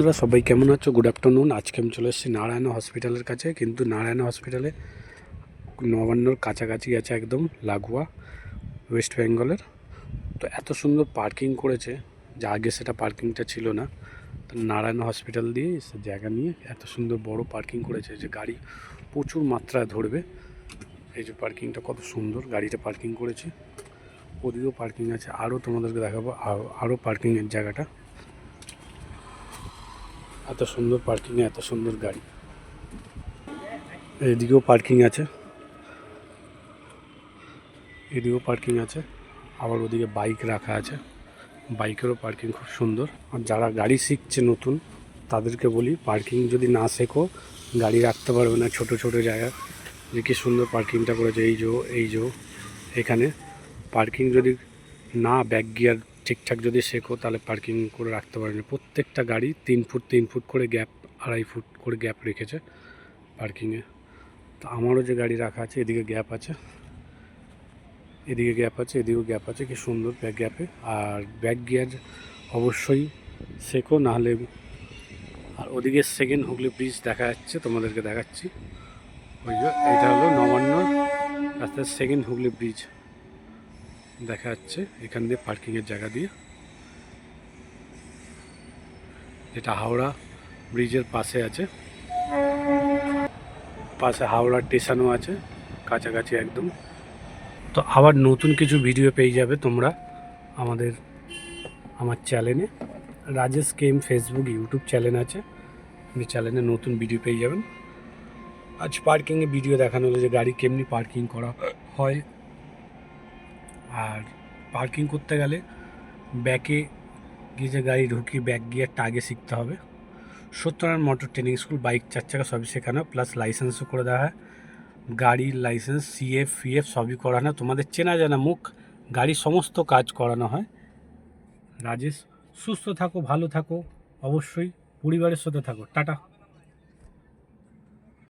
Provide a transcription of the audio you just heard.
তোমরা সবাই কেমন আছো? Good afternoon. আজকে আমি চলে এসেছি নারায়ণ হসপিটালের কাছে, কিন্তু নারায়ণ হসপিটালে নবান্নর কাছাকাছি আছে, একদম লাগোয়া, ওয়েস্ট বেঙ্গলের। তো এত সুন্দর পার্কিং করেছে যে আগে সেটা পার্কিংটা ছিল না। তো নারায়ণ হসপিটাল দিয়ে জায়গা নিয়ে এত সুন্দর বড় পার্কিং করেছে যে গাড়ি প্রচুর মাত্রায় ধরবে। এই যে পার্কিংটা কত সুন্দর, গাড়িটা পার্কিং করেছে। ওদিকেও পার্কিং আছে, আরও তোমাদেরকে দেখাবো আরও পার্কিংয়ের জায়গাটা। এত সুন্দর পার্কিংয়ে এত সুন্দর গাড়ি। এদিকেও পার্কিং আছে, এদিকেও পার্কিং আছে, আবার ওদিকে বাইক রাখা আছে, বাইকেরও পার্কিং খুব সুন্দর। আর যারা গাড়ি শিখছে নতুন, তাদেরকে বলি পার্কিং যদি না শেখো গাড়ি রাখতে পারবে না ছোট ছোট জায়গায়। যে কি সুন্দর পার্কিংটা করেছে, এই যে এখানে পার্কিং যদি না ব্যাক গিয়ার ঠিকঠাক যদি শেখো তাহলে পার্কিং করে রাখতে পারবে না। প্রত্যেকটা গাড়ি 3 ফুট করে গ্যাপ, 2.5 ফুট করে গ্যাপ রেখেছে পার্কিংয়ে। তো আমারও যে গাড়ি রাখা আছে এদিকে গ্যাপ আছে, এদিকে গ্যাপ আছে, এদিকেও গ্যাপ আছে, কি সুন্দর ব্যাক গ্যাপে। আর ব্যাক গিয়ার অবশ্যই শেখো, নাহলে। আর ওদিকে সেকেন্ড হুগলি ব্রিজ দেখা যাচ্ছে, তোমাদেরকে দেখাচ্ছি। ওই যে এটা হলো নবান্ন রাস্তার সেকেন্ড হুগলি ব্রিজ দেখা যাচ্ছে এখান দিয়ে, পার্কিংয়ের জায়গা দিয়ে, যেটা হাওড়া ব্রিজের পাশে আছে। পাশে হাওড়া স্টেশনও আছে কাছাকাছি একদম। তো আবার নতুন কিছু ভিডিও পেয়ে যাবে তোমরা আমার চ্যানেলে, রাজেশ কেম ফেসবুক ইউটিউব চ্যানেল আছে, এই চ্যানেলে নতুন ভিডিও পেয়ে যাবেন। আজ পার্কিংয়ে ভিডিও দেখানো হলো যে গাড়ি কেমনি পার্কিং করা হয়। আর পার্কিং করতে গেলে ব্যাকে গিয়ে যে গাড়ি ঢুকি ব্যাক গিয়ারটা আগে শিখতে হবে। Satyanarayan motor training school, bike 4 চাকা সবই শেখানো, প্লাস লাইসেন্সও করে দেওয়া হয়। গাড়ির লাইসেন্স, সিএফ ফিএফ সবই করানো, তোমাদের চেনা জানা মুখ, গাড়ির সমস্ত কাজ করানো হয়। রাজেশ, সুস্থ থাকো, ভালো থাকো, অবশ্যই পরিবারের সাথে থাকো। টাটা।